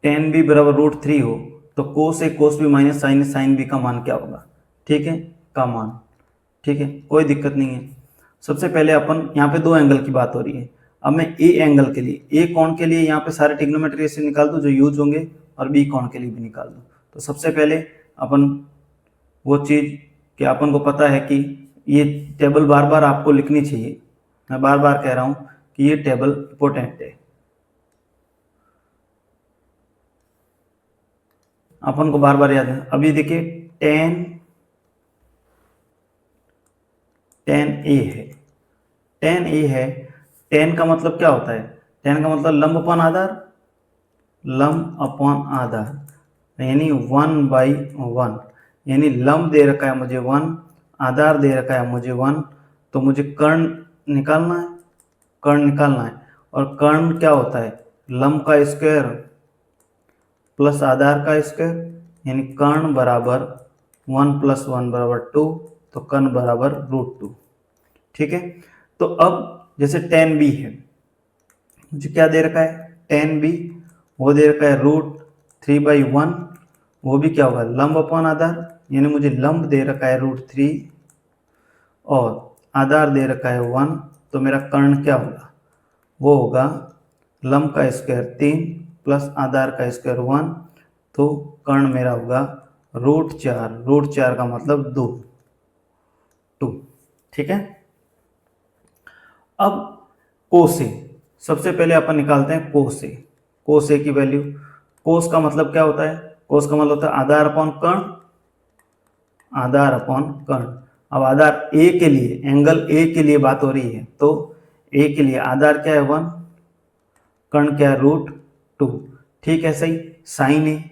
tan b बराबर रूट थ्री हो तो cos a cos b minus sine a sine b का मान क्या होगा? ठीक है, का मान। ठीक है, कोई दिक्कत नहीं है। सबसे पहले अपन यहाँ पे दो एंगल की बात हो रही है, अब मैं ए एंगल के लिए, ए कोण के लिए यहाँ पे सारे ट्रिग्नोमेट्री से निकाल दूँ जो यूज होंगे, और बी कोण के लिए भी निकाल दूँ। तो सबसे पहले अपन वो चीज़ कि अपन को पता है कि ये टेबल बार बार आपको लिखनी चाहिए, मैं बार बार कह रहा हूँ कि ये टेबल इंपॉर्टेंट है। अपन को बार बार याद है। अभी देखिए tan a है, tan a है, tan का मतलब क्या होता है? tan का मतलब लंब अपॉन आधार, लंब अपॉन आधार, यानी 1/1, यानी लंब दे रखा है मुझे 1, आधार दे रखा है मुझे 1, तो मुझे कर्ण निकालना है, कर्ण निकालना है। और कर्ण क्या होता है? लंब का स्क्वायर प्लस आधार का स्क्वायर, यानी कर्ण बराबर 1 + 1 = 2, तो कर्ण बराबर √2। ठीक है, तो अब जैसे tan b है, मुझे क्या दे रखा है? tan b वो दे रखा है √3/1, वो भी क्या होगा? लंब अपॉन आधार, यानी मुझे लंब दे रखा है √3 और आधार दे रखा है 1, तो मेरा कर्ण क्या होगा? वो होगा लंब का स्क्वायर 3 प्लस आधार का स्क्वायर 1, तो कर्ण मेरा होगा √4, √4 का मतलब 2। ठीक है, अब कोस ए, सबसे पहले अपन निकालते हैं कोस ए। कोस ए की वैल्यू, कोस का मतलब क्या होता है? कोस का मतलब होता है आधार अपॉन कर्ण, आधार अपॉन कर्ण। अब आधार ए के लिए, एंगल ए के लिए बात हो रही है, तो ए के लिए आधार क्या है? 1, कर्ण क्या है? √2। ठीक है, सही। साइन ए,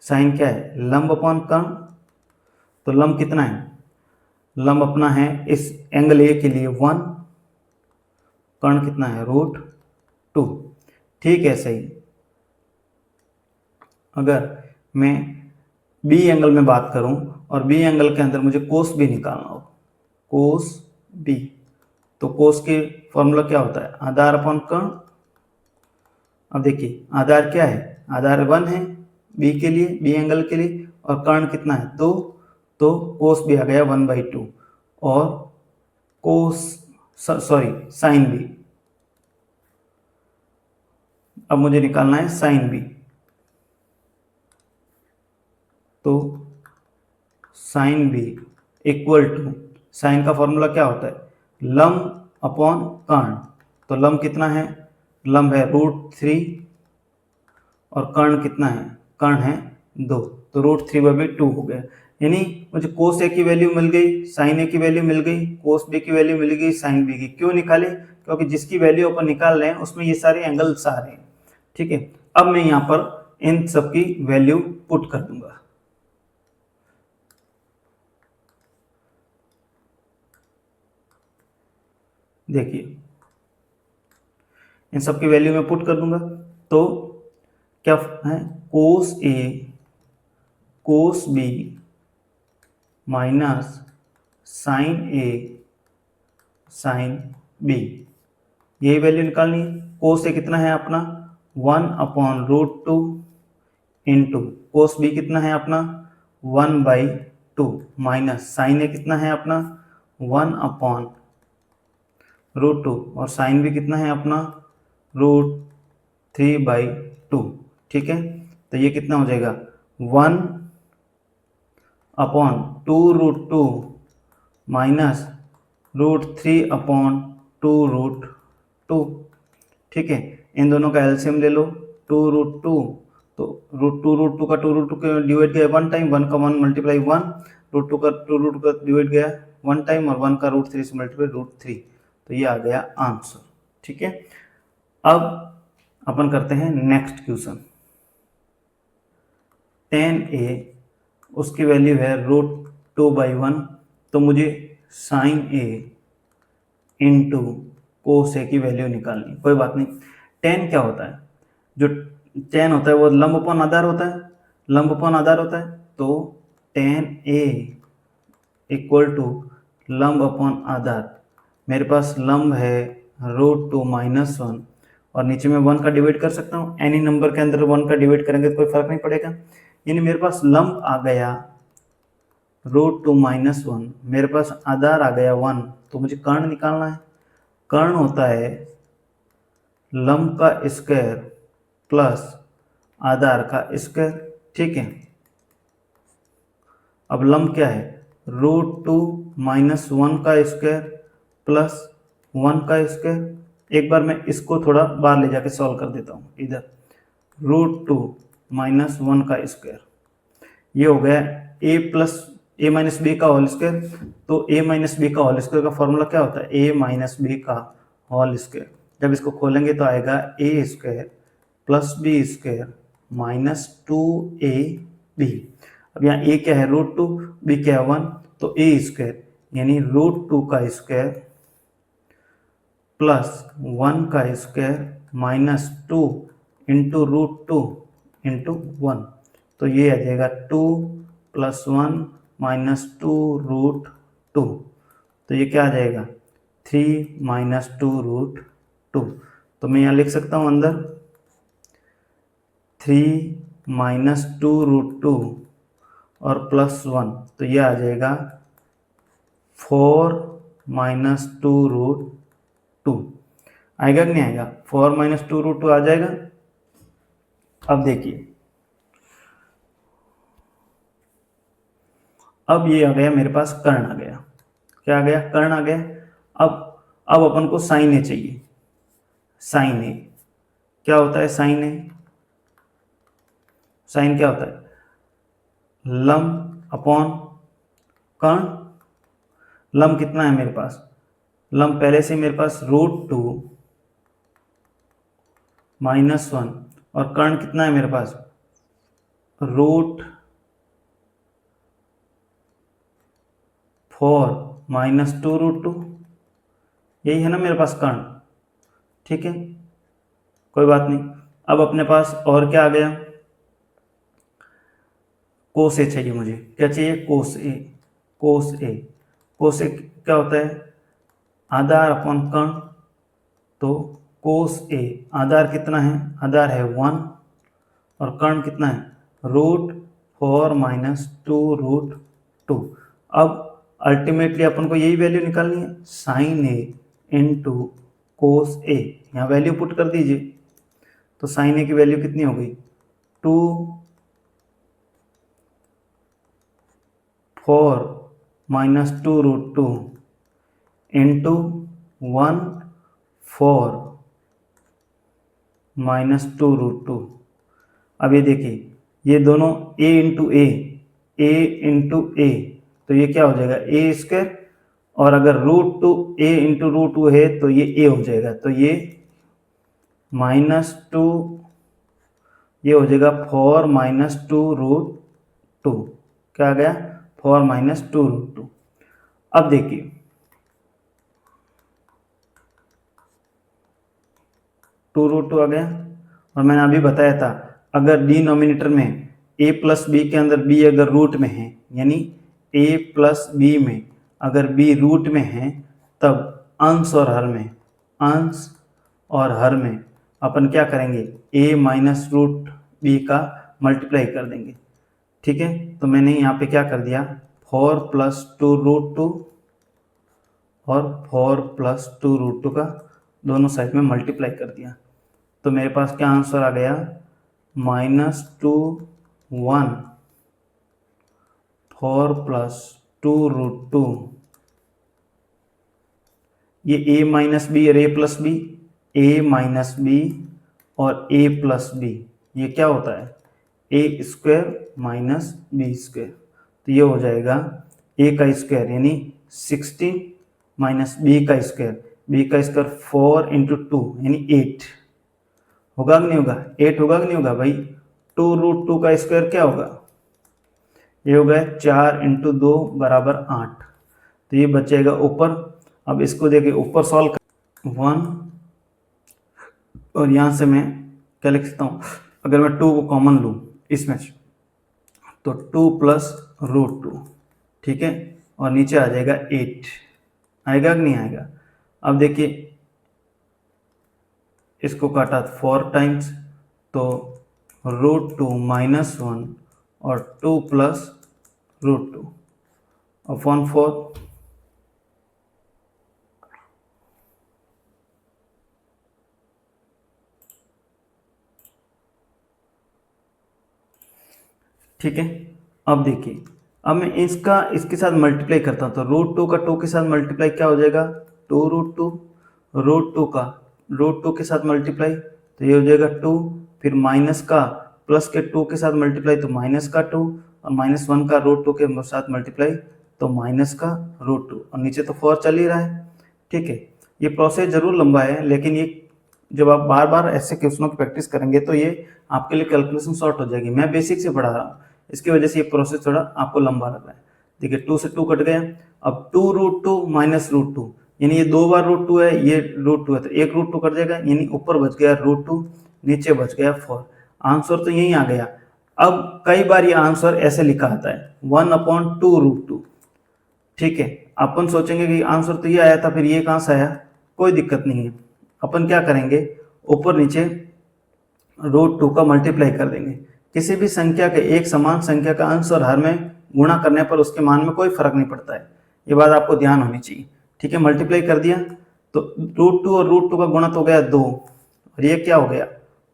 साइन क्या है? लंब अपॉन कर्ण, तो लंब कितना है? लंब अपना है इस एंगल ए के लिए 1, कर्ण कितना है? √2। ठीक है, सही। अगर मैं बी एंगल में बात करूं और बी एंगल के अंदर मुझे कोस बी निकालना हो, कोस बी, तो कोस के फॉर्मूला क्या होता है? आधार अपॉन कर्ण। अब देखिए आधार क्या है? आधार 1 है बी के लिए, बी एंगल के लिए, और कर्ण कितना है? 2, तो कोस भी आ गया 1/2, और कोस साइन भी, अब मुझे निकालना है साइन बी। तो sine B equal to, sine का फॉर्मूला क्या होता है, लंब अपॉन कर्ण। तो लंब कितना है, लंब है √3 और कर्ण कितना है, कर्ण है 2, तो √3/2 हो गया। यानी मुझे कोस ए की वैल्यू मिल गई, साइन ए की वैल्यू मिल गई, कोस बी की वैल्यू मिल गई, साइन बी की। क्यों निकाले, क्योंकि जिसकी वैल्यू अपन निकाल रहे हैं उसमें ये सारे एंगल्स आ रहे हैं। ठीक है, अब मैं यहाँ पर इन सब की वैल्यू पुट कर दूंगा। देखिए इन सब की वैल्यू मैं पुट कर दूंगा। तो क्या है, कोस ए कोस बी माइनस साइन ए साइन बी, यही वैल्यू निकालनी है। कोस ए कितना है अपना 1/√2 इंटू कोस बी कितना है अपना 1/2 माइनस साइन ए कितना है अपना 1/√2 और साइन बी कितना है अपना √3/2। ठीक है, तो ये कितना हो जाएगा 1/2√2 माइनस √3/2√2। ठीक है, इन दोनों का एलसीएम ले लो, 2√2, तो √2 का 2√2 का डिवाइड गया 1 टाइम, 1 का 1 मल्टीप्लाई 1, √2 का 2√2 का डिवाइड गया 1 टाइम और 1 का √3 से मल्टीप्लाई √3, तो ये आ गया आंसर। ठीक है, अब अपन करते हैं नेक्स्ट क्वेश्चन। tan a उसकी वैल्यू है √2/1, तो मुझे sin a इंटू कोस ए की वैल्यू निकालनी। कोई बात नहीं, tan क्या होता है, जो tan होता है वो लंब अपॉन आधार होता है, लंब अपॉन आधार होता है। तो tan a इक्वल टू लंब अपॉन आधार, मेरे पास लंब है √2-1 और नीचे में 1 का डिवाइड कर सकता हूँ, एनी नंबर के अंदर 1 का डिवाइड करेंगे तो कोई फर्क नहीं पड़ेगा। यानी मेरे पास लंब आ गया √2-1, मेरे पास आधार आ गया 1, तो मुझे कर्ण निकालना है। कर्ण होता है लंब का स्क्वायर प्लस आधार का स्क्वायर। ठीक है, अब लंब क्या है, √2-1 का स्क्वायर प्लस 1 का स्क्वायर। एक बार मैं इसको थोड़ा बाहर ले जाके सॉल्व कर देता हूँ, इधर √2-1 का स्क्वायर, ये हो गया a माइनस बी का होल स्क्वायर। तो a माइनस बी का होल स्क्वायर का फॉर्मूला क्या होता है, a माइनस बी का होल स्क्वायर। जब इसको खोलेंगे तो आएगा a square plus B square minus 2ab। अब यहाँ a क्या है √2, b क्या है 1, तो a स्क्वायर यानी √2 का स्क्वायर प्लस 1 का स्क्वायर माइनस 2 इंटू √2 इंटू 1, तो ये आ जाएगा 2 + 1 - 2√2, तो ये क्या आ जाएगा 3 - 2√2। तो मैं यहाँ लिख सकता हूँ अंदर 3 - 2√2 और +1, तो ये आ जाएगा 4 - 2√2। आएगा कि नहीं आएगा, 4 - 2√2 आ जाएगा। अब देखिए, अब ये आ गया मेरे पास कर्ण आ गया, क्या आ गया, कर्ण आ गया। अब अपन को साइन ए चाहिए। साइन ए क्या होता है, साइन ए, साइन क्या होता है, लंब अपॉन कर्ण। लंब कितना है मेरे पास, लंब पहले से मेरे पास √2 - 1 और कर्ण कितना है मेरे पास √4 - 2√2, यही है ना मेरे पास कर्ण। ठीक है, कोई बात नहीं। अब अपने पास और क्या आ गया, कोस ए चाहिए मुझे। क्या चाहिए, कोस ए। कोस ए, कोस ए क्या होता है, आधार अपॉन कर्ण। तो कोस ए आधार कितना है, आधार है 1 और कर्ण कितना है √4 - 2√2। अब अल्टीमेटली अपन को यही वैल्यू निकालनी है, साइन ए इंटू कोस ए। यहाँ वैल्यू पुट कर दीजिए, तो साइन ए की वैल्यू कितनी हो गई, 2 4 -2 √2 इंटू 1 4 -2 √2। अब ये देखिए, ये दोनों a इंटू ए इंटू ए, तो ये क्या हो जाएगा ए स्क्वायर, और अगर √2 a इंटू √2 है तो ये a हो जाएगा, तो ये -2, ये हो जाएगा 4 -2 √2। क्या आ गया, 4 -2 √2। अब देखिए 2 √2 आ गया, और मैंने अभी बताया था अगर डिनोमिनेटर में a प्लस बी के अंदर b अगर रूट में है, यानी a प्लस बी में अगर b रूट में है, तब अंश और हर में अपन क्या करेंगे, a माइनस रूट बी का मल्टीप्लाई कर देंगे। ठीक है, तो मैंने यहाँ पे क्या कर दिया, 4 +2 √2 और 4 +2 √2 का दोनों साइड में मल्टीप्लाई कर दिया। तो मेरे पास क्या आंसर आ गया, -2 1 4 +2 √2। ये a माइनस बी और a plus B, a minus B और a प्लस बी, ये क्या होता है, a square minus B square. तो ये हो जाएगा a का स्क्वायर यानी 16 माइनस b का स्क्वायर, b का स्क्वायर 4 इंटू 2 यानी 8 होगा कि नहीं होगा, 8 होगा कि नहीं होगा भाई। 2 √2 का स्क्वायर क्या होगा, ये होगा 4 इंटू 2 बराबर 8। तो ये बचेगा ऊपर। अब इसको देखिए ऊपर सॉल्व कर 1, और यहाँ से मैं क्या लिख सकता हूँ, अगर मैं 2 को कॉमन लूँ इसमें तो 2 +√2, ठीक है, और नीचे आ जाएगा 8, आएगा कि नहीं आएगा। अब देखिए इसको काटा 4 टाइम्स, तो √2 -1 और 2 +√2 अपॉन 4। ठीक है, अब देखिए, अब मैं इसके साथ मल्टीप्लाई करता हूँ, तो √2 का 2 के साथ मल्टीप्लाई क्या हो जाएगा, 2 √2 का √2 के साथ मल्टीप्लाई, तो ये हो जाएगा 2, फिर माइनस का प्लस के 2 के साथ मल्टीप्लाई तो माइनस का 2, और -1 का √2 के साथ मल्टीप्लाई तो माइनस का √2, और नीचे तो 4 चल ही रहा है। ठीक है, ये प्रोसेस जरूर लंबा है, लेकिन ये जब आप बार बार ऐसे क्वेश्चनों की प्रैक्टिस करेंगे तो ये आपके लिए कैलकुलेशन शॉर्ट हो जाएगी। मैं बेसिक से पढ़ा रहा हूँ, इसकी वजह से ये प्रोसेस थोड़ा आपको लंबा लग रहा है। देखिए 2 से 2 कट गया, अब 2 √2 -√2 यानी ये 2 बार √2 है, ये √2 है, तो एक √2 कट जाएगा, यानी ऊपर बच गया √2, नीचे बच गया 4। आंसर तो यही आ गया। अब कई बार ये आंसर ऐसे लिखा आता है 1/2 √2। ठीक है, अपन सोचेंगे कि आंसर तो ये आया था, फिर ये कहाँ से आया, कोई दिक्कत नहीं है। अपन क्या करेंगे, ऊपर नीचे √2 का मल्टीप्लाई कर देंगे। किसी भी संख्या के एक समान संख्या का अंश और हर में गुणा करने पर उसके मान में कोई फर्क नहीं पड़ता है, ये बात आपको ध्यान होनी चाहिए। ठीक है, मल्टीप्लाई कर दिया तो √2 और √2 का गुणा तो हो गया 2, और ये क्या हो गया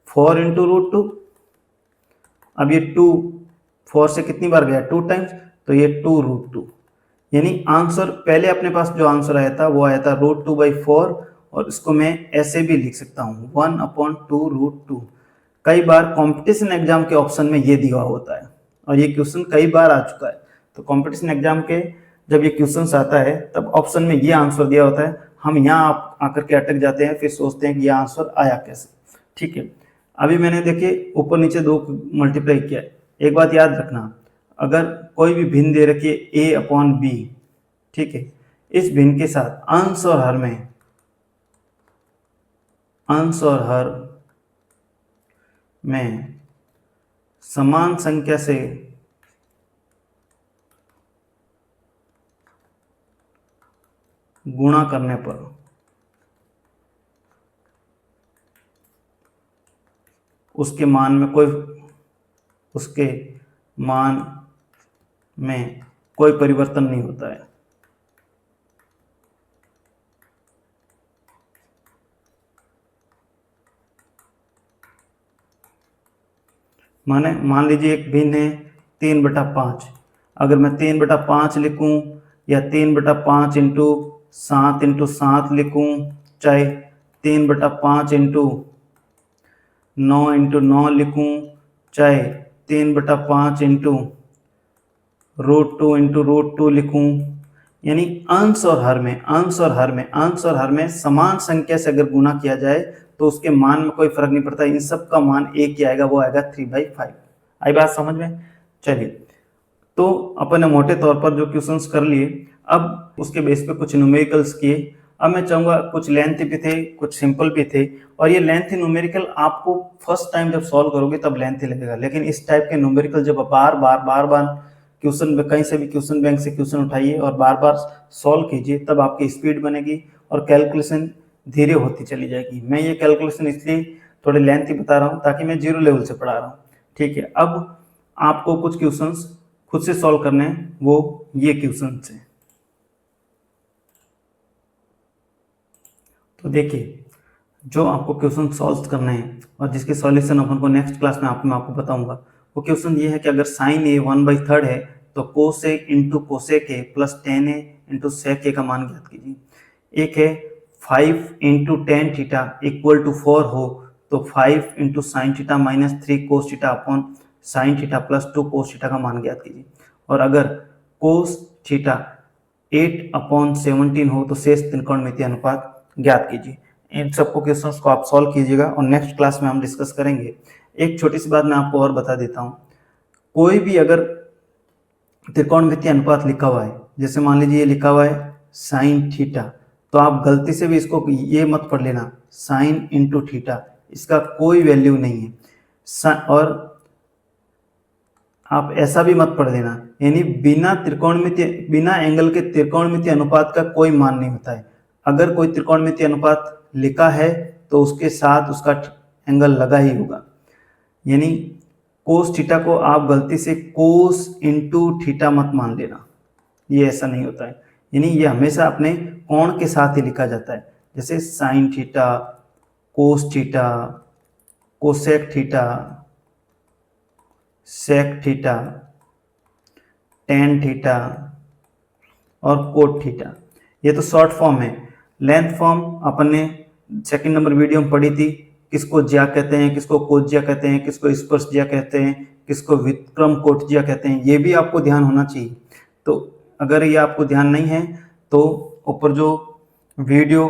4 इंटू √2। अब ये 2 4 से कितनी बार गया 2 टाइम्स, तो ये 2 √2, यानी आंसर पहले अपने पास जो आंसर आया था वो आया था √2/4, और इसको मैं ऐसे भी लिख सकता हूँ 1/2 √2। कई बार कंपटीशन एग्जाम के ऑप्शन में ये दिया होता है, और ये क्वेश्चन कई बार आ चुका है। तो कंपटीशन एग्जाम के जब ये क्वेश्चन आता है तब ऑप्शन में ये आंसर दिया होता है, हम यहाँ आकर के अटक जाते हैं, फिर सोचते हैं कि ये आंसर आया कैसे। ठीक है, अभी मैंने देखिए ऊपर नीचे 2 मल्टीप्लाई किया। एक बात याद रखना, अगर कोई भी भिन्न दे रखी है a/b, ठीक है, इस भिन्न के साथ अंश और हर में समान संख्या से गुणा करने पर उसके मान में कोई परिवर्तन नहीं होता है। माने मान लीजिए एक भिन्न है 3/5। अगर मैं 3/5 लिखूं या 3/5 इंटू 7 लिखूं, चाहे 3/5 इंटू 9 लिखूं, चाहे 3/5 इंटू √2 इंटू √2 लिखूं, यानी अंश और हर में समान संख्या से अगर गुना किया जाए तो उसके मान में कोई फर्क नहीं पड़ता, इन सब का मान एक ही आएगा, वो आएगा 3/5। आई बात समझ में? चलिए, तो अपन ने मोटे तौर पर जो क्वेश्चंस कर लिए, अब उसके बेस पे कुछ न्यूमेरिकल्स किए। अब मैं चाहूंगा, कुछ लेंथ भी थे, कुछ सिंपल भी थे, और ये लेंथ न्यूमेरिकल आपको फर्स्ट टाइम जब सॉल्व करोगे तब लेंथ ही लगेगा, लेकिन इस टाइप के न्यूमेरिकल जब बार बार क्वेश्चन, कहीं से भी क्वेश्चन बैंक से क्वेश्चन उठाइए और बार बार सॉल्व कीजिए, तब आपकी स्पीड बनेगी और कैलकुलेशन धीरे होती चली जाएगी। मैं ये कैलकुलेशन इसलिए थोड़े लेंथ ही बता रहा हूँ ताकि मैं 0 लेवल से पढ़ा रहा हूँ, ठीक है। अब आपको कुछ क्वेश्चंस खुद से सॉल्व करने हैं, वो ये क्वेश्चन है। तो देखिए, जो आपको क्वेश्चन सॉल्व करने हैं और जिसके सॉल्यूशन अपन को नेक्स्ट क्लास में मैं आपको बताऊंगा, वो क्वेश्चन ये है कि अगर साइन ए 1/3 है तो cos A into cosec A plus tan A into sec A का मान ज्ञात कीजिए। एक है 5 into tan theta equal to 4 हो तो 5 into sine theta minus 3 cos theta upon sine theta plus 2 cos theta का मान ज्ञात कीजिए। और अगर कोस थीटा 8/17 हो तो शेष त्रिकोणमितीय अनुपात ज्ञात कीजिए। इन सबको क्वेश्चंस को आप सॉल्व कीजिएगा और नेक्स्ट क्लास में हम डिस्कस करेंगे। एक छोटी सी बात मैं आपको और बता देता हूँ, कोई भी अगर त्रिकोणमितीय अनुपात लिखा हुआ है, जैसे मान लीजिए ये लिखा हुआ है साइन थीटा, तो आप गलती से भी इसको ये मत पढ़ लेना साइन इंटू थीटा, इसका कोई वैल्यू नहीं है। और आप ऐसा भी मत पढ़ देना, यानी बिना एंगल के त्रिकोणमितीय अनुपात का कोई मान नहीं होता है। अगर कोई त्रिकोणमितीय अनुपात लिखा है तो उसके साथ उसका एंगल लगा ही होगा, यानी कोस थीटा को आप गलती से कोस इंटू थीटा मत मान लेना, ये ऐसा नहीं होता है। यानी ये हमेशा अपने कोण के साथ ही लिखा जाता है, जैसे sine theta, cos theta, cosec theta, sec theta, tan theta और कोट थीटा, ये तो शॉर्ट फॉर्म है। लेंथ फॉर्म अपन ने सेकंड नंबर वीडियो में पढ़ी थी, किसको ज्या कहते हैं, किसको कोज्या कहते हैं, किसको स्पर्श ज्या कहते हैं, किसको विक्रम कोट ज्या कहते हैं, ये भी आपको ध्यान होना चाहिए। तो अगर ये आपको ध्यान नहीं है तो ऊपर जो वीडियो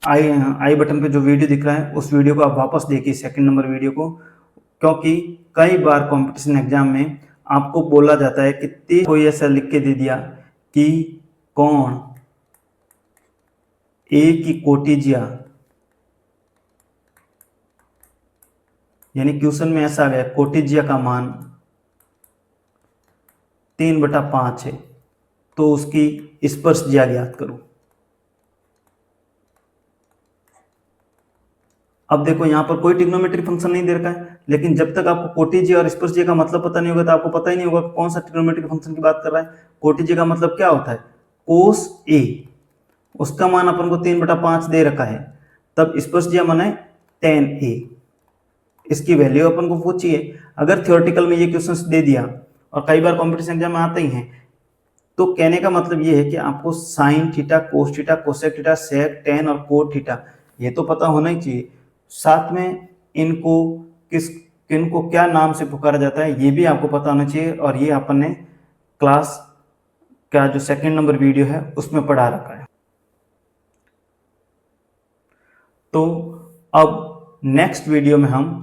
आई बटन पे जो वीडियो दिख रहा है उस वीडियो को आप वापस देखिए, सेकंड नंबर वीडियो को, क्योंकि कई बार कंपटीशन एग्जाम में आपको बोला जाता है कि कोई ऐसा लिख के दे दिया कि कोण ए की कोटि ज्या, यानी क्वेश्चन में ऐसा आ गया कोटि ज्या का मान 3/5 है तो उसकी स्पर्श ज्या ज्ञात करो। अब देखो यहाँ पर कोई ट्रिग्नोमेट्रिक फंक्शन नहीं दे रखा है, लेकिन जब तक आपको कोटि ज्या और स्पर्श ज्या का मतलब पता नहीं होगा तो आपको पता ही नहीं होगा कौन सा ट्रिग्नोमेट्रिक फंक्शन की बात कर रहा है। कोटि ज्या का मतलब क्या होता है, कोस ए, उसका मान अपन को 3/5 दे रखा है, तब स्पर्श ज्या माने tan a, इसकी वैल्यू अपन को पूछिए। अगर थ्योरेटिकल में ये क्वेश्चंस दे दिया और कई बार कॉम्पिटिशन एग्जाम में आते ही हैं, तो कहने का मतलब ये है कि आपको sine theta, cos theta, cosec theta, sec, tan और कोट थीटा ये तो पता होना ही चाहिए। साथ में इनको क्या नाम से पुकारा जाता है ये भी आपको पता होना चाहिए, और ये अपन ने क्लास का जो सेकंड नंबर वीडियो है उसमें पढ़ा रखा है। तो अब नेक्स्ट वीडियो में हम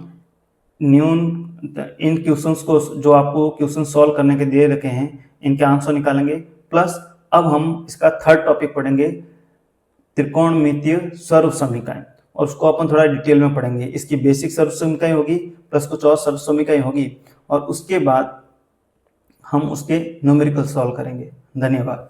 इन क्वेश्चंस को जो आपको क्वेश्चन सॉल्व करने के दे रखे हैं इनके आंसर निकालेंगे, प्लस अब हम इसका थर्ड टॉपिक पढ़ेंगे त्रिकोणमितीय सर्वसमीकरण, और उसको अपन थोड़ा डिटेल में पढ़ेंगे। इसकी बेसिक सर्वसमीकरण होगी प्लस कुछ और सर्वसमीकरण होगी, और उसके बाद हम उसके न्यूमेरिकल सॉल्व करेंगे। धन्यवाद।